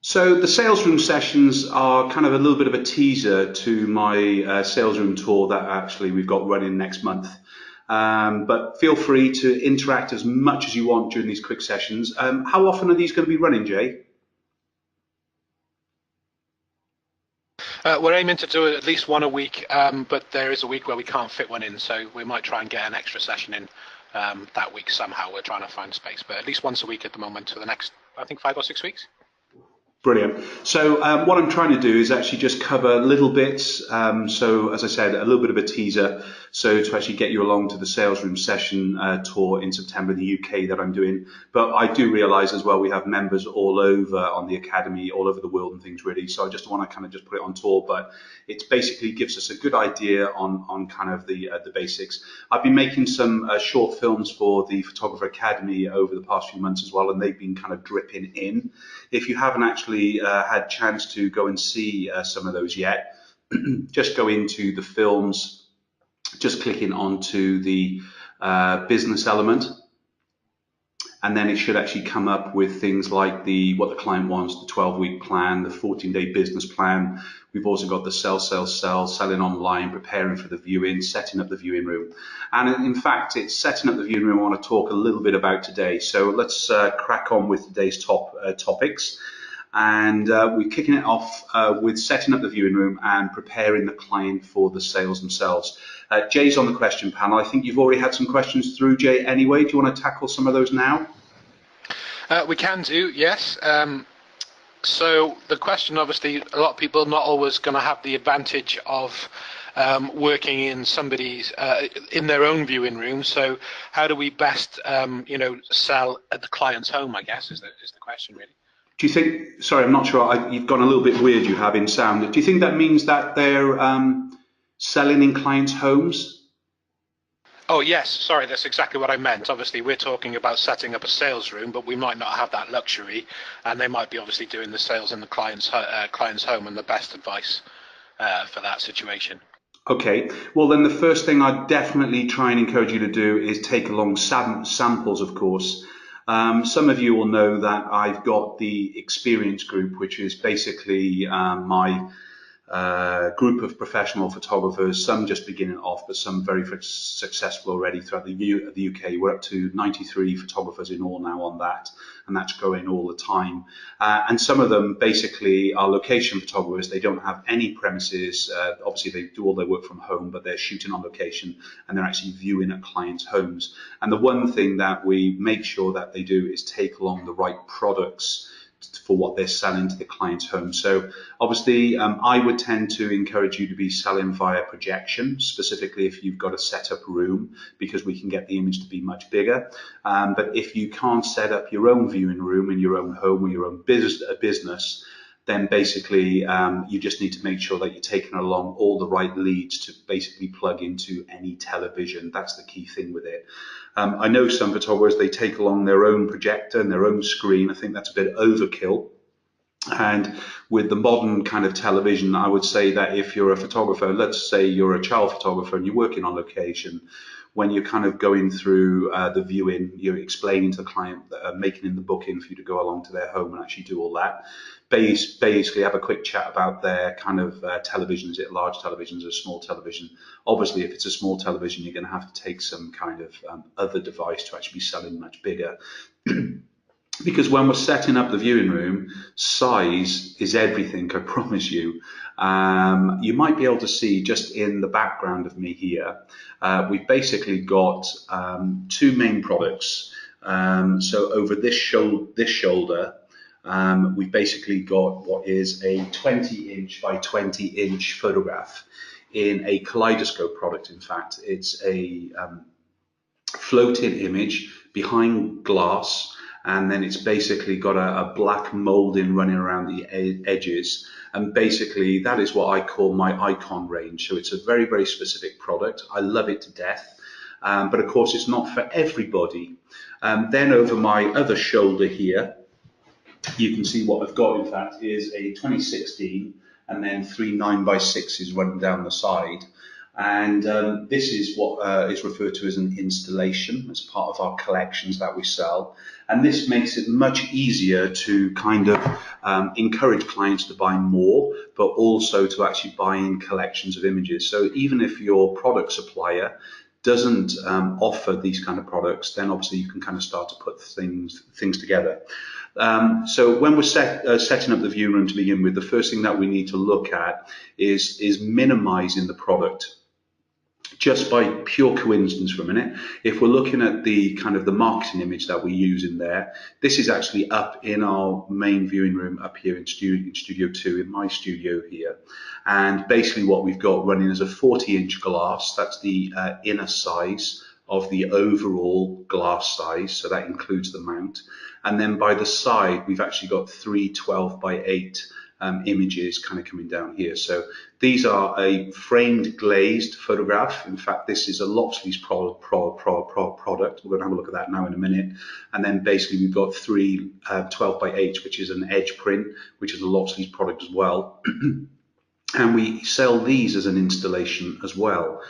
So the sales room sessions are kind of a little bit of a teaser to my sales room tour that actually we've got running next month. But feel free to interact as much as you want during these quick sessions. How often are these going to be running, Jay? We're aiming to do it at least one a week, but there is a week where we can't fit one in, so we might try and get an extra session in that week somehow. We're trying to find space, but at least once a week at the moment for the next, I think, 5 or 6 weeks. Brilliant. So what I'm trying to do is actually just cover little bits. So as I said, a little bit of a teaser. So to actually get you along to the sales room session tour in September in the UK that I'm doing. But I do realise as well we have members all over on the academy, all over the world and things really. So I just want to kind of just put it on tour. But it basically gives us a good idea on kind of the basics. I've been making some short films for the Photographer Academy over the past few months as well, and they've been kind of dripping in. If you haven't actually had chance to go and see some of those yet, just go into the films, just clicking onto the business element, and then it should actually come up with things like what the client wants, the 12-week plan, the 14-day business plan. We've also got the sell, selling online, preparing for the viewing, setting up the viewing room. And in fact, it's setting up the viewing room I want to talk a little bit about today. So let's crack on with today's topics. And we're kicking it off with setting up the viewing room and preparing the client for the sales themselves. Jay's on the question panel. I think you've already had some questions through, Jay, anyway. Do you want to tackle some of those now? We can do, yes. So the question, obviously, a lot of people not always going to have the advantage of working in somebody's in their own viewing room. So how do we best, sell at the client's home? I guess is the question really. Do you think? Sorry, I'm not sure. You've gone a little bit weird. You have in sound. Do you think that means that they're selling in clients' homes? Oh yes, sorry, that's exactly what I meant. Obviously, we're talking about setting up a sales room, but we might not have that luxury, and they might be obviously doing the sales in the client's home, and the best advice for that situation. Okay, well then the first thing I'd definitely try and encourage you to do is take along samples, of course. Some of you will know that I've got the Xperience group, which is basically my group of professional photographers, some just beginning off, but some very successful already throughout the UK. We're up to 93 photographers in all now on that, and that's growing all the time. And some of them basically are location photographers. They don't have any premises. Obviously, they do all their work from home, but they're shooting on location and they're actually viewing at clients' homes. And the one thing that we make sure that they do is take along the right products for what they're selling to the client's home. So obviously I would tend to encourage you to be selling via projection, specifically if you've got a set up room, because we can get the image to be much bigger. But if you can't set up your own viewing room in your own home or your own business, then basically you just need to make sure that you're taking along all the right leads to basically plug into any television. That's the key thing with it. I know some photographers, they take along their own projector and their own screen. I think that's a bit overkill. And with the modern kind of television, I would say that if you're a photographer, let's say you're a child photographer and you're working on location, when you're kind of going through the viewing, you're explaining to the client, making the booking for you to go along to their home and actually do all that. Basically have a quick chat about their kind of television. Is it large televisions or small television? Obviously, if it's a small television, you're going to have to take some kind of other device to actually be selling much bigger. Because when we're setting up the viewing room, size is everything, I promise you. You might be able to see just in the background of me here, we've basically got two main products. So over this shoulder, we've basically got what is a 20-inch by 20-inch photograph in a kaleidoscope product. In fact, it's a floating image behind glass, and then it's basically got a black molding running around the edges. And basically that is what I call my icon range. So it's a very, very specific product. I love it to death. But of course it's not for everybody. Then over my other shoulder here, you can see what I've got, in fact, is a 2016 and then three 9x6s running down the side. And this is what is referred to as an installation as part of our collections that we sell. And this makes it much easier to kind of encourage clients to buy more, but also to actually buy in collections of images. So even if your product supplier doesn't offer these kind of products, then obviously you can kind of start to put things together. So when we're setting up the view room to begin with, the first thing that we need to look at is minimizing the product. Just by pure coincidence for a minute, if we're looking at the kind of the marketing image that we use in there, this is actually up in our main viewing room up here in Studio 2, in my studio here. And basically what we've got running is a 40-inch glass. That's the inner size of the overall glass size, so that includes the mount. And then by the side, we've actually got three 12:8 images kind of coming down here. So these are a framed glazed photograph. In fact, this is a Loxley's product. We're going to have a look at that now in a minute. And then basically we've got three 12:8, which is an edge print, which is a Loxley's product as well. And we sell these as an installation as well.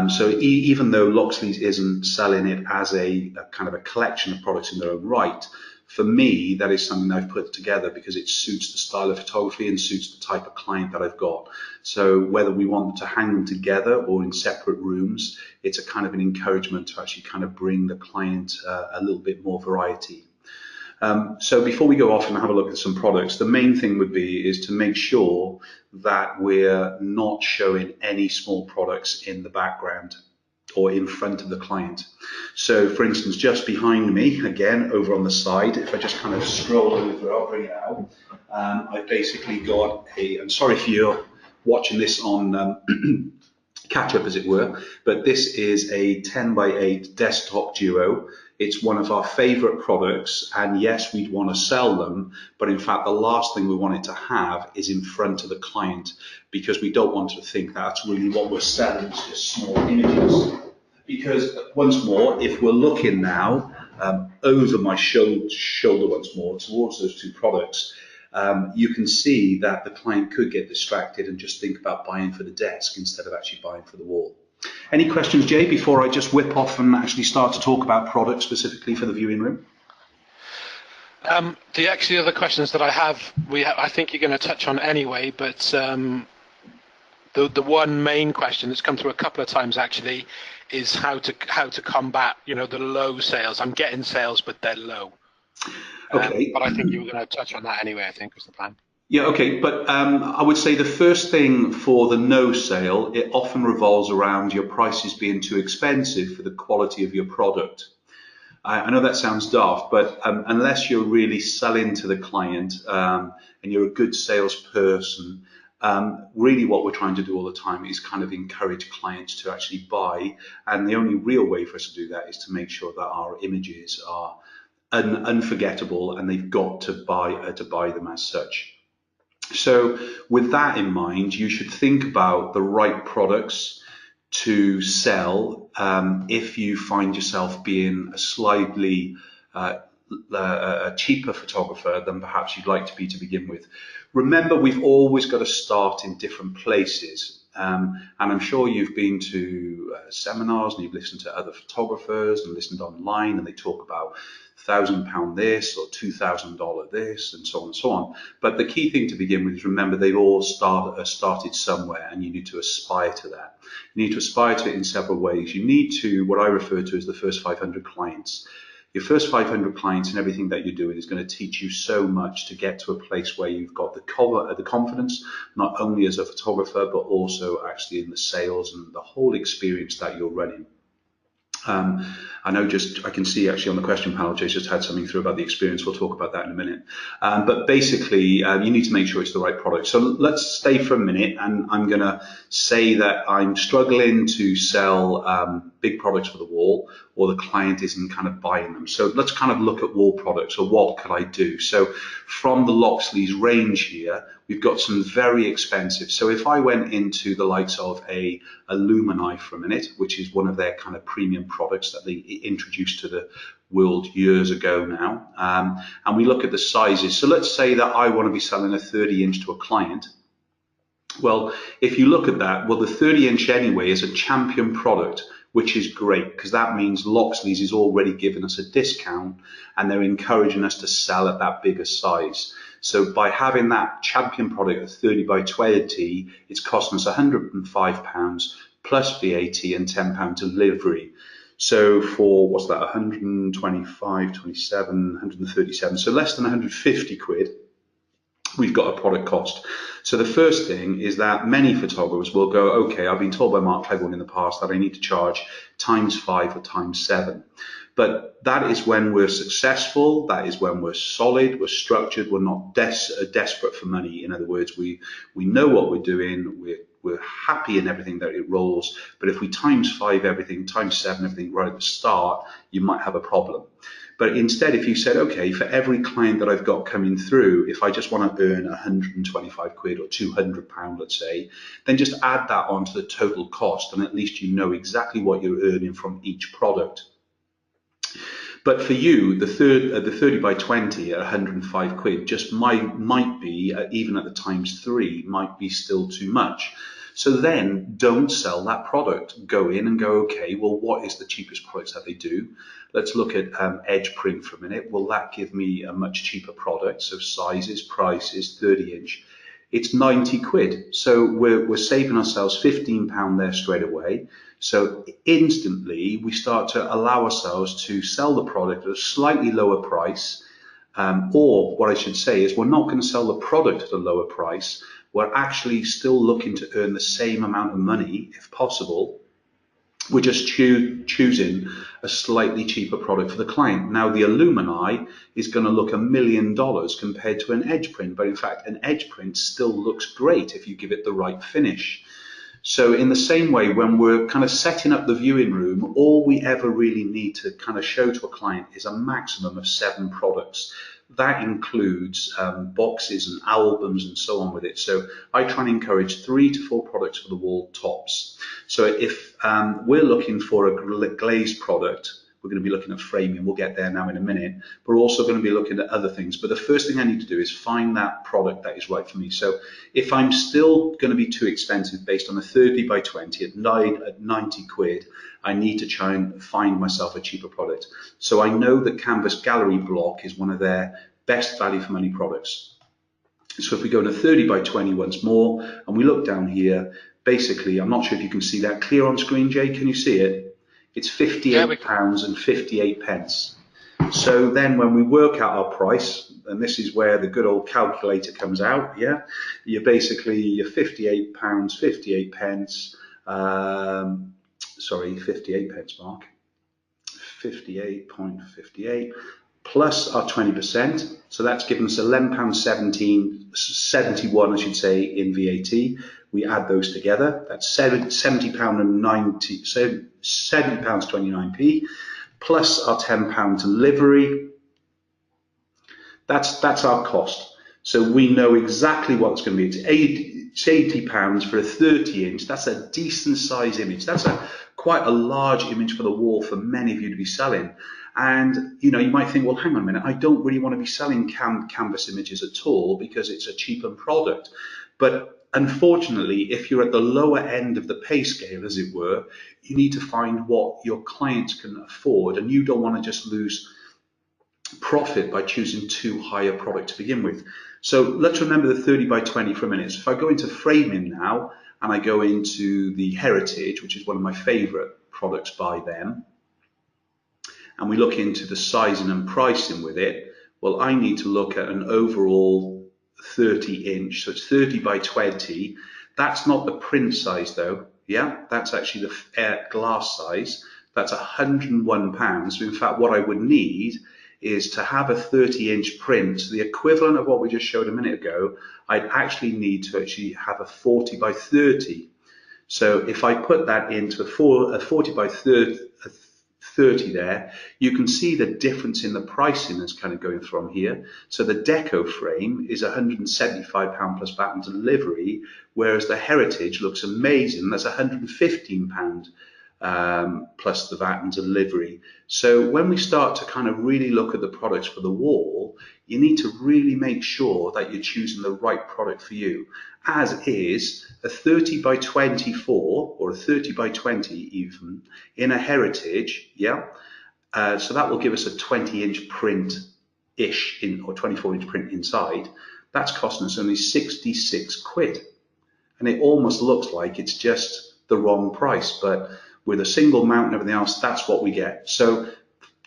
So even though Loxley's isn't selling it as a kind of a collection of products in their own right, for me, that is something I've put together because it suits the style of photography and suits the type of client that I've got. So whether we want to hang them together or in separate rooms, it's a kind of an encouragement to actually kind of bring the client a little bit more variety. So before we go off and have a look at some products, the main thing would be is to make sure that we're not showing any small products in the background or in front of the client. So for instance, just behind me, again, over on the side, if I just kind of scroll over, I'll bring it out. I've basically got I'm sorry if you're watching this on catch up as it were, but this is a 10:8 desktop duo. It's one of our favorite products, and yes, we'd want to sell them, but in fact, the last thing we want it to have is in front of the client, because we don't want to think that's really what we're selling, it's just small images. Because once more, if we're looking now over my shoulder once more towards those two products, you can see that the client could get distracted and just think about buying for the desk instead of actually buying for the wall. Any questions, Jay, before I just whip off and actually start to talk about products specifically for the viewing room? The other questions that I have, I think you're going to touch on anyway, but the one main question that's come through a couple of times actually is how to combat, the low sales. I'm getting sales, but they're low. Okay. But I think you were going to touch on that anyway, I think was the plan. Yeah, okay, but I would say the first thing for the no sale, it often revolves around your prices being too expensive for the quality of your product. I know that sounds daft, but unless you're really selling to the client and you're a good salesperson, really what we're trying to do all the time is kind of encourage clients to actually buy. And the only real way for us to do that is to make sure that our images are unforgettable and they've got to buy them as such. So with that in mind, you should think about the right products to sell if you find yourself being a slightly a cheaper photographer than perhaps you'd like to be to begin with. Remember, we've always got to start in different places. And I'm sure you've been to seminars and you've listened to other photographers and listened online, and they talk about £1,000 this or $2,000 this and so on and so on. But the key thing to begin with is remember they've all started somewhere, and you need to aspire to that. You need to aspire to it in several ways. You need to, what I refer to as the first 500 clients. Your first 500 clients and everything that you're doing is going to teach you so much to get to a place where you've got the confidence, not only as a photographer, but also actually in the sales and the whole experience that you're running. I know I can see actually on the question panel, Jay's just had something through about the experience. We'll talk about that in a minute. But basically, you need to make sure it's the right product. So let's stay for a minute, and I'm going to say that I'm struggling to sell big products for the wall, or the client isn't kind of buying them. So let's kind of look at wall products, or what could I do? So from the Loxley's range here, we've got some very expensive. So if I went into the likes of a Lumini for a minute, which is one of their kind of premium products that they introduced to the world years ago now, and we look at the sizes. So let's say that I want to be selling a 30-inch to a client. Well, if you look at that, well, the 30-inch anyway is a champion product, which is great because that means Loxley's is already giving us a discount and they're encouraging us to sell at that bigger size. So by having that champion product at 30 by 20, it's costing us £105 plus VAT and £10 delivery. So for, what's that, 125, 27, 137, so less than 150 quid, we've got a product cost. So the first thing is that many photographers will go, okay, I've been told by Mark Cleghorn in the past that I need to charge ×5 or ×7. But that is when we're successful, that is when we're solid, we're structured, we're not desperate for money. In other words, we know what we're doing, we're happy in everything that it rolls, but if we ×5 everything, ×7 everything right at the start, you might have a problem. But instead, if you said, okay, for every client that I've got coming through, if I just want to earn 125 quid or £200, let's say, then just add that onto the total cost, and at least you know exactly what you're earning from each product. But for you, the 30 by 20 at 105 quid just might be, even at the ×3, might be still too much. So then don't sell that product. Go in and go, okay, well, what is the cheapest products that they do? Let's look at edge print for a minute. Will that give me a much cheaper product? So sizes, prices, 30-inch. It's 90 quid. So we're saving ourselves £15 there straight away. So instantly we start to allow ourselves to sell the product at a slightly lower price. Or what I should say is we're not going to sell the product at a lower price. We're actually still looking to earn the same amount of money if possible. We're just choosing a slightly cheaper product for the client. Now, the Illumini is going to look $1 million compared to an edge print, but in fact, an edge print still looks great if you give it the right finish. So in the same way, when we're kind of setting up the viewing room, all we ever really need to kind of show to a client is a maximum of 7 products. That includes boxes and albums and so on with it. So I try and encourage 3 to 4 products for the wall tops. So if we're looking for a glazed product, we're going to be looking at framing. We'll get there now in a minute. But we're also going to be looking at other things. But the first thing I need to do is find that product that is right for me. So if I'm still going to be too expensive based on a 30 by 20 at 90 quid, I need to try and find myself a cheaper product. So I know that Canvas Gallery Block is one of their best value for money products. So if we go to 30 by 20 once more, and we look down here, basically, I'm not sure if you can see that clear on screen, Jay, can you see it? It's £58 and 58 pence. So then when we work out our price, and this is where the good old calculator comes out, yeah, you're basically your £58, 58 pence, sorry, 58 pence, Mark, 58.58 plus our 20%, so that's given us £11.71, I should say, in VAT. We add those together, that's £70.29p, plus our £10 delivery. That's our cost. So we know exactly what it's going to be. It's £80 for a 30-inch. That's a decent size image. That's quite a large image for the wall for many of you to be selling. And you might think, well, hang on a minute, I don't really want to be selling canvas images at all because it's a cheaper product. But unfortunately, if you're at the lower end of the pay scale, as it were, you need to find what your clients can afford, and you don't want to just lose profit by choosing too high a product to begin with. So let's remember the 30 by 20 for a minute. So if I go into framing now, and I go into the Heritage, which is one of my favorite products by them, and we look into the sizing and pricing with it, well, I need to look at an overall 30-inch, so it's 30 by 20. That's not the print size though, yeah? That's actually the glass size. That's £101. So in fact, what I would need is to have a 30-inch print, so the equivalent of what we just showed a minute ago, I'd actually need to actually have a 40 by 30. So if I put that into a 40 by 30 there, you can see the difference in the pricing that's kind of going from here. So the Deco frame is £175 plus VAT and delivery, whereas the Heritage looks amazing. That's £115 plus the VAT and delivery. So when we start to kind of really look at the products for the wall, you need to really make sure that you're choosing the right product for you, as is a 30 by 24 or a 30 by 20 even in a heritage, yeah? So that will give us a 20-inch print-ish, or 24-inch print inside. That's costing us only 66 quid. And it almost looks like it's just the wrong price, but with a single mount and everything else, that's what we get. So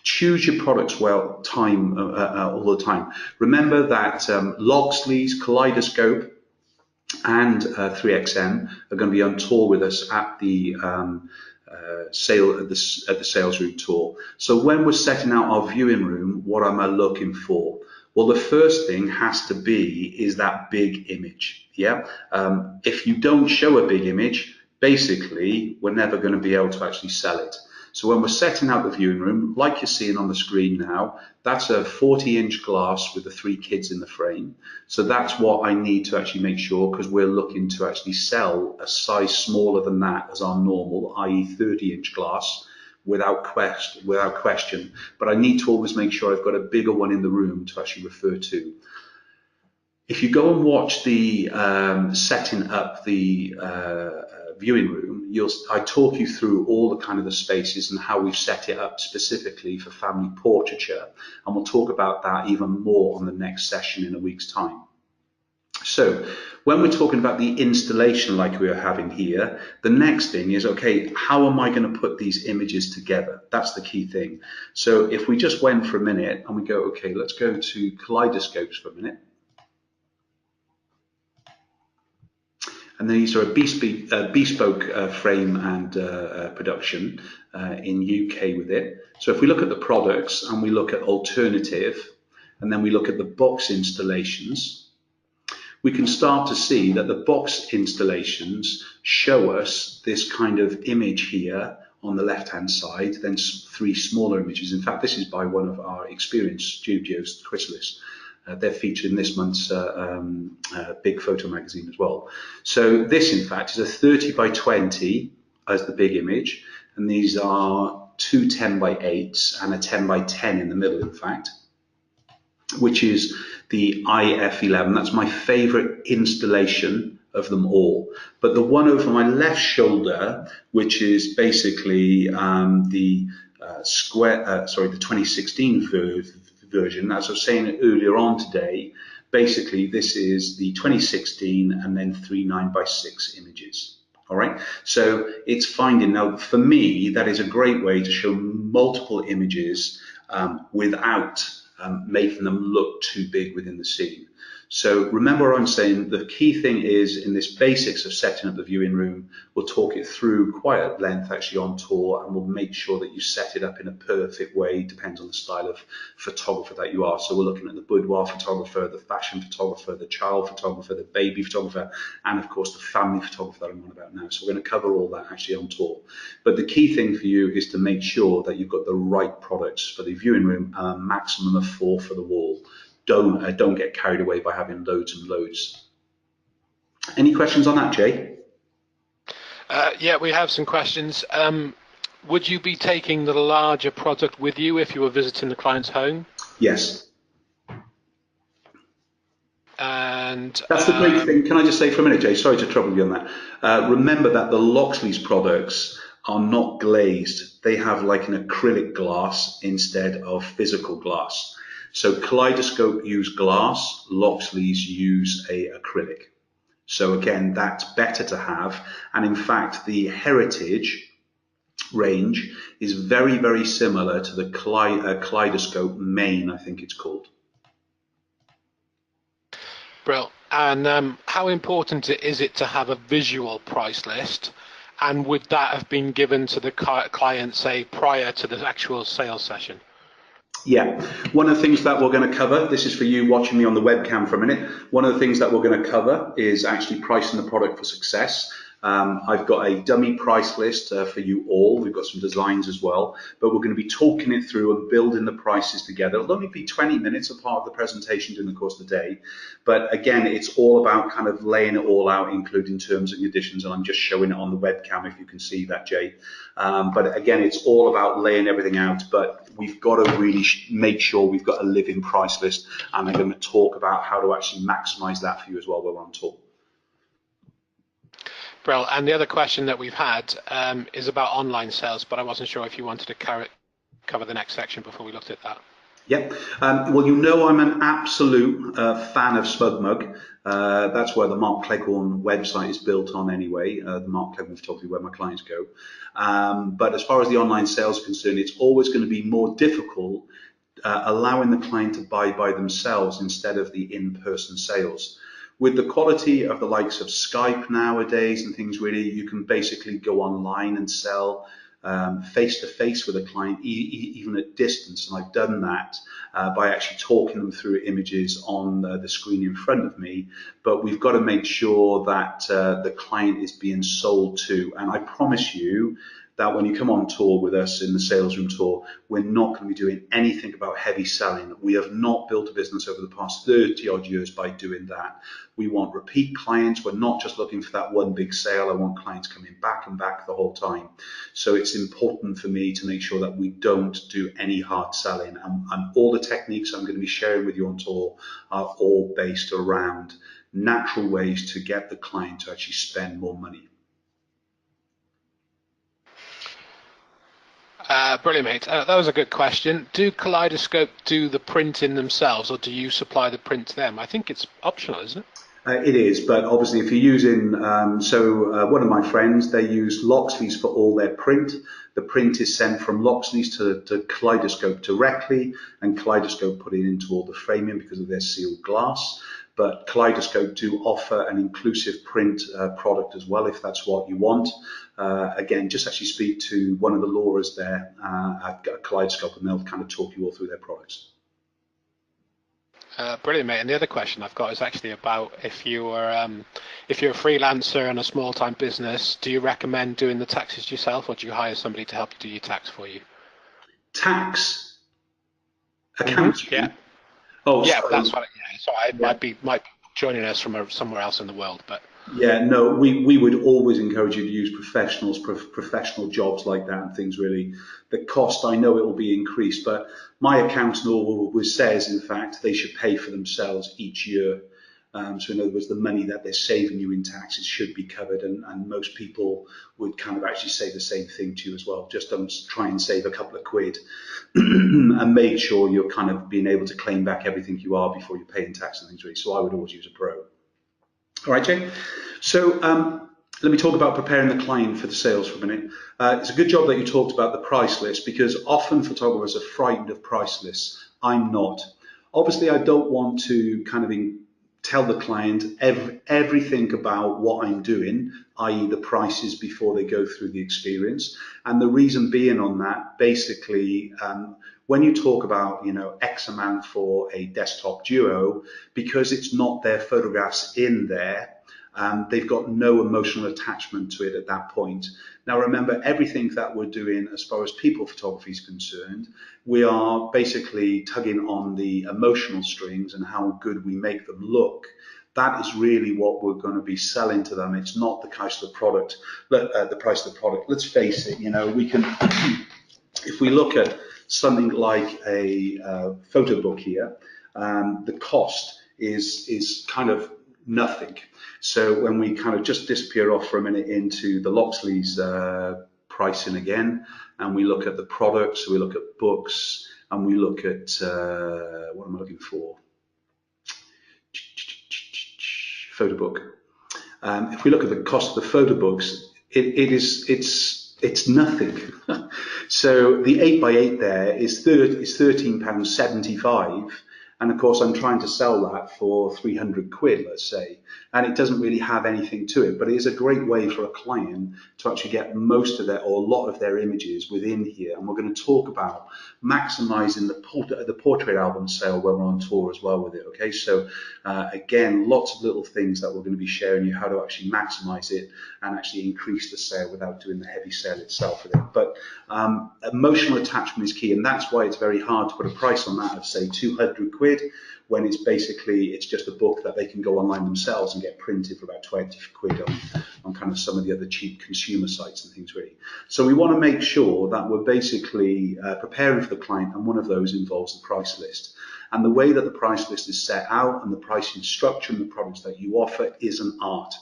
choose your products well all the time. Remember that Loxley's, Kaleidoscope, and 3XM are going to be on tour with us at the at the sales room tour. So when we're setting out our viewing room, what am I looking for? Well, the first thing has to be is that big image. Yeah. If you don't show a big image, basically we're never going to be able to actually sell it. So when we're setting out the viewing room, like you're seeing on the screen now, that's a 40-inch glass with the 3 kids in the frame. So that's what I need to actually make sure, because we're looking to actually sell a size smaller than that as our normal, i.e. 30-inch glass, without question. But I need to always make sure I've got a bigger one in the room to actually refer to. If you go and watch the setting up the viewing room, I talk you through all the kind of the spaces and how we've set it up specifically for family portraiture, and we'll talk about that even more on the next session in a week's time. So when we're talking about the installation like we are having here, the next thing is, okay, how am I going to put these images together? That's the key thing. So if we just went for a minute and we go, okay, let's go to kaleidoscopes for a minute. And these are a bespoke frame and production in UK with it. So if we look at the products and we look at alternative, and then we look at the box installations, we can start to see that the box installations show us this kind of image here on the left-hand side, then 3 smaller images. In fact, this is by one of our Xperience studios, Chrysalis. They're featured in this month's Big Photo magazine as well. So this, in fact, is a 30 by 20 as the big image, and these are 2 10 by 8s and a 10 by 10 in the middle, in fact, which is the IF11. That's my favorite installation of them all. But the one over my left shoulder, which is basically the 2016 version, as I was saying earlier on today, basically this is the 2016 and then 3 9 by 6 images. All right, so it's finding, now for me, that is a great way to show multiple images without making them look too big within the scene. So remember what I'm saying, the key thing is in this basics of setting up the viewing room, we'll talk it through quite at length actually on tour, and we'll make sure that you set it up in a perfect way, depends on the style of photographer that you are. So we're looking at the boudoir photographer, the fashion photographer, the child photographer, the baby photographer, and of course the family photographer that I'm on about now. So we're going to cover all that actually on tour. But the key thing for you is to make sure that you've got the right products for the viewing room, a maximum of 4 for the wall. Don't get carried away by having loads and loads. Any questions on that, Jay? Yeah, we have some questions. Would you be taking the larger product with you if you were visiting the client's home? Yes. And that's the great thing. Can I just say for a minute, Jay? Sorry to trouble you on that. Remember that the Loxley's products are not glazed. They have like an acrylic glass instead of physical glass. So Kaleidoscope use glass, Loxley's use a acrylic. So again, that's better to have. And in fact, the Heritage range is very, very similar to the Kaleidoscope Main, I think it's called. Brilliant. And how important is it to have a visual price list? And would that have been given to the client, say, prior to the actual sales session? Yeah, one of the things that we're going to cover, this is for you watching me on the webcam for a minute, one of the things that we're going to cover is actually pricing the product for success. I've got a dummy price list for you all. We've got some designs as well, but we're going to be talking it through and building the prices together. It'll only be 20 minutes a part of the presentation during the course of the day. But again, it's all about kind of laying it all out, including terms and conditions. And I'm just showing it on the webcam if you can see that, Jay. But again, it's all about laying everything out. But we've got to really make sure we've got a living price list. And I'm going to talk about how to actually maximize that for you as well while we're on tour. Brill. And the other question that we've had is about online sales, but I wasn't sure if you wanted to cover the next section before we looked at that. Yep. Well, you know I'm an absolute fan of SmugMug. That's where the Mark Cleghorn website is built on anyway, the Mark Cleghorn photography where my clients go. But as far as the online sales are concerned, it's always going to be more difficult allowing the client to buy by themselves instead of the in-person sales. With the quality of the likes of Skype nowadays and things, really, you can basically go online and sell face-to-face with a client, even at distance. And I've done that by actually talking them through images on the screen in front of me. But we've got to make sure that the client is being sold to. And I promise you that when you come on tour with us in the sales room tour, we're not going to be doing anything about heavy selling. We have not built a business over the past 30 odd years by doing that. We want repeat clients. We're not just looking for that one big sale. I want clients coming back and back the whole time. So it's important for me to make sure that we don't do any hard selling. And all the techniques I'm going to be sharing with you on tour are all based around natural ways to get the client to actually spend more money. Brilliant, mate. That was a good question. Do Kaleidoscope do the printing themselves, or do you supply the print to them? I think it's optional, isn't it? It is, but obviously if you're using, one of my friends, they use Loxley's for all their print. The print is sent from Loxley's to Kaleidoscope directly, and Kaleidoscope put it into all the framing because of their sealed glass. But Kaleidoscope do offer an inclusive print product as well, if that's what you want. Again, just actually speak to one of the lawyers there at Kaleidoscope, and they'll kind of talk you all through their products. Brilliant, mate. And the other question I've got is actually about if you're a freelancer and a small-time business, do you recommend doing the taxes yourself, or do you hire somebody to help you do your tax for you? Tax? Accounting? Yeah. Oh, yeah, sorry. that's what. Yeah, so I might be joining us from somewhere else in the world, but. Yeah, no, we would always encourage you to use professionals, professional jobs like that and things really. The cost, I know it will be increased, but my accountant always says, in fact, they should pay for themselves each year. So in other words, the money that they're saving you in taxes should be covered, and most people would kind of actually say the same thing to you as well. Just don't try and save a couple of quid and make sure you're kind of being able to claim back everything you are before you're paying tax and things really. So I would always use a pro. All right, Jay. So let me talk about preparing the client for the sales for a minute. It's a good job that you talked about the price list, because often photographers are frightened of price lists. I'm not. Obviously, I don't want to kind of tell the client everything about what I'm doing, i.e. the prices before they go through the experience. And the reason being on that, basically, when you talk about, X amount for a desktop duo, because it's not their photographs in there, they've got no emotional attachment to it at that point. Now, remember, everything that we're doing as far as people photography is concerned, we are basically tugging on the emotional strings and how good we make them look. That is really what we're going to be selling to them. It's not the price of the product. The price of the product. Let's face it. We can, if we look at something like a photo book here, the cost is kind of nothing. So when we kind of just disappear off for a minute into the Loxley's pricing again, and we look at the products, so we look at books, and we look at, what am I looking for? Photo book. If we look at the cost of the photo books, it's nothing. So the 8x8 there is £13.75, And of course, I'm trying to sell that for 300 quid, let's say, and it doesn't really have anything to it, but it is a great way for a client to actually get most of their, or a lot of their images within here. And we're going to talk about maximizing the portrait album sale when we're on tour as well with it. Okay, so again, lots of little things that we're going to be sharing you how to actually maximize it and actually increase the sale without doing the heavy sale itself with it. But emotional attachment is key, and that's why it's very hard to put a price on that of say 200 quid when it's just a book that they can go online themselves and get printed for about 20 quid on kind of some of the other cheap consumer sites and things really. So we want to make sure that we're basically preparing for the client, and one of those involves the price list. And the way that the price list is set out and the pricing structure and the products that you offer is an art.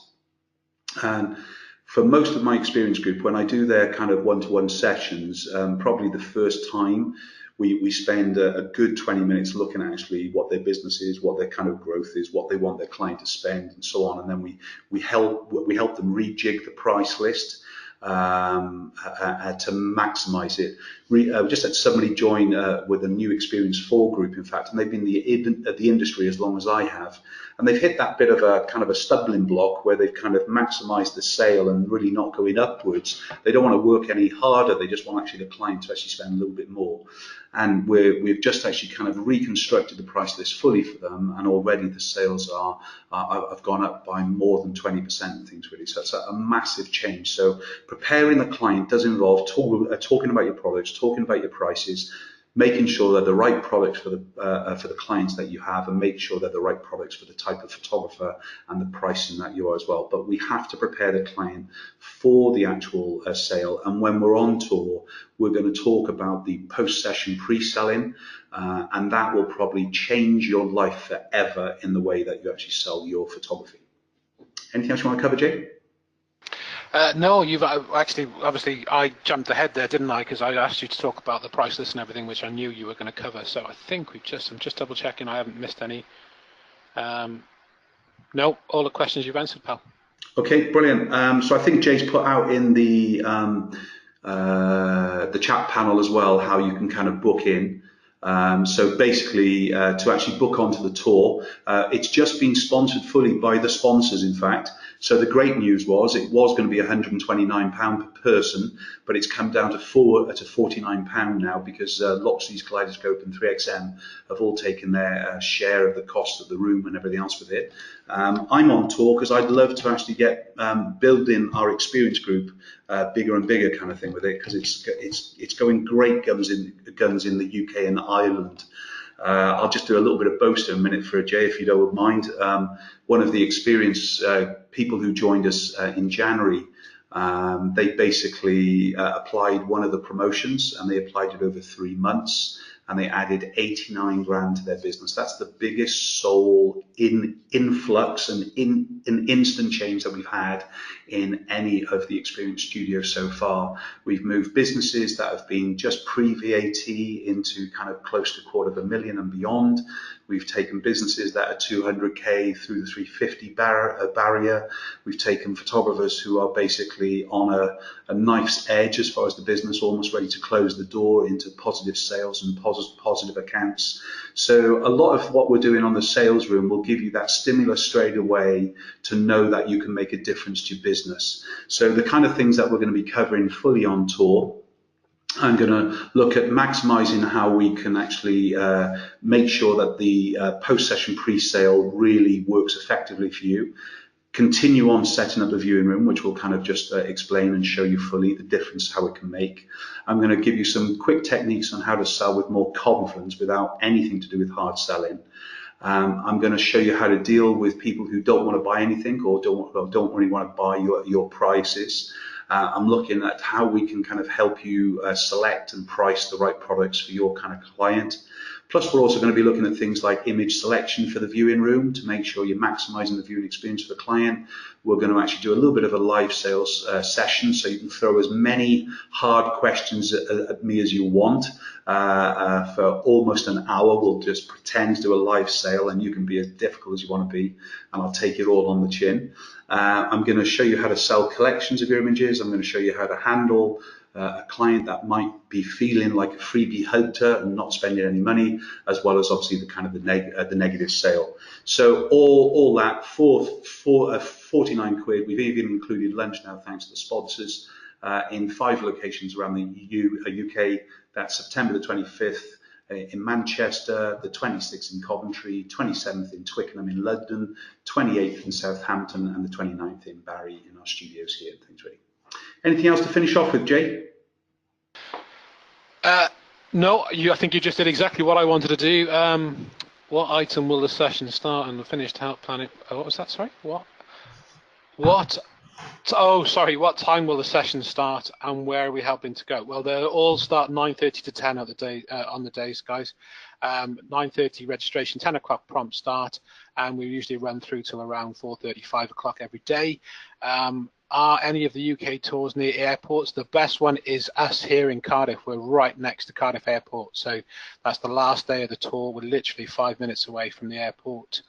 And for most of my experience group, when I do their kind of one-to-one sessions, probably the first time we spend a good 20 minutes looking at actually what their business is, what their kind of growth is, what they want their client to spend, and so on. And then we help them rejig the price list to maximize it. We just had somebody join with a new Xperience 4 group, in fact, and they've been in the industry as long as I have. And they've hit that bit of a kind of a stumbling block where they've kind of maximized the sale and really not going upwards. They don't want to work any harder. They just want actually the client to actually spend a little bit more. And we've just actually kind of reconstructed the price list fully for them, and already the sales have gone up by more than 20% and things really. So it's a massive change. So preparing the client does involve talking about your products, talking about your prices, making sure they're the right products for the clients that you have, and make sure they're the right products for the type of photographer and the pricing that you are as well. But we have to prepare the client for the actual sale. And when we're on tour, we're going to talk about the post-session pre-selling, and that will probably change your life forever in the way that you actually sell your photography. Anything else you want to cover, Jay? No, you've actually, obviously, I jumped ahead there, didn't I? Because I asked you to talk about the price list and everything, which I knew you were going to cover. So I think I'm just double checking I haven't missed any. No, all the questions you've answered, pal. Okay, brilliant. So I think Jay's put out in the chat panel as well how you can kind of book in. So basically, to actually book onto the tour, it's just been sponsored fully by the sponsors, in fact. So the great news was it was going to be £129 per person, but it's come down to £49 now because Loxley's Kaleidoscope and 3XM have all taken their share of the cost of the room and everything else with it. I'm on tour because I'd love to actually get building our Xperience group bigger and bigger kind of thing with it, because it's going great guns in the UK and Ireland. I'll just do a little bit of boasting in a minute for Jay, if you don't mind. One of the Xperience people who joined us in January, they basically applied one of the promotions, and they applied it over 3 months, and they added 89 grand to their business. That's the biggest sole influx and instant change that we've had in any of the Xperience studios so far. We've moved businesses that have been just pre-VAT into kind of close to $250,000 and beyond. We've taken businesses that are 200K through the 350 barrier. We've taken photographers who are basically on a knife's edge as far as the business, almost ready to close the door, into positive sales and positive accounts. So a lot of what we're doing on the sales room will give you that stimulus straight away to know that you can make a difference to your business. So the kind of things that we're going to be covering fully on tour, I'm going to look at maximizing how we can actually make sure that the post-session pre-sale really works effectively for you. Continue on setting up the viewing room, which will kind of just explain and show you fully the difference, how it can make. I'm going to give you some quick techniques on how to sell with more confidence without anything to do with hard selling. I'm going to show you how to deal with people who don't want to buy anything or don't really want to buy your prices. I'm looking at how we can kind of help you select and price the right products for your kind of client. Plus, we're also going to be looking at things like image selection for the viewing room to make sure you're maximizing the viewing experience for the client. We're going to actually do a little bit of a live sales session, so you can throw as many hard questions at me as you want. For almost an hour, we'll just pretend to do a live sale, and you can be as difficult as you want to be, and I'll take it all on the chin. I'm going to show you how to sell collections of your images. I'm going to show you how to handle a client that might be feeling like a freebie hunter and not spending any money, as well as obviously the kind of the negative sale. So all that for 49 quid. We've even included lunch now, thanks to the sponsors, in 5 locations around the UK. That's September the 25th. In Manchester, the 26th in Coventry, 27th in Twickenham in London, 28th in Southampton, and the 29th in Barry in our studios here. Things really. Anything else to finish off with, Jay? No, I think you just did exactly what I wanted to do. What item will the session start and finish to help plan it? Oh, what was that? Sorry, what? What? Oh, sorry. What time will the session start, and where are we helping to go? Well, they'll all start 9:30 to 10 at the day on the days, guys. 9:30 registration, 10 o'clock prompt start, and we usually run through till around 4:30, 5 o'clock every day. Are any of the UK tours near airports? The best one is us here in Cardiff. We're right next to Cardiff Airport, so that's the last day of the tour. We're literally 5 minutes away from the airport.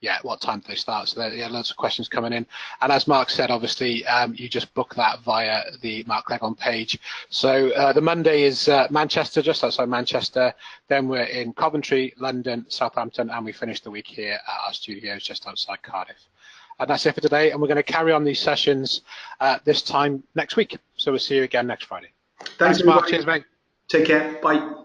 Yeah, what time do they start? So there are lots of questions coming in. And as Mark said, obviously, you just book that via the Mark Cleghorn page. So the Monday is Manchester, just outside Manchester. Then we're in Coventry, London, Southampton, and we finish the week here at our studios just outside Cardiff. And that's it for today. And we're going to carry on these sessions this time next week. So we'll see you again next Friday. Thanks Mark. Cheers, mate. Take care. Bye.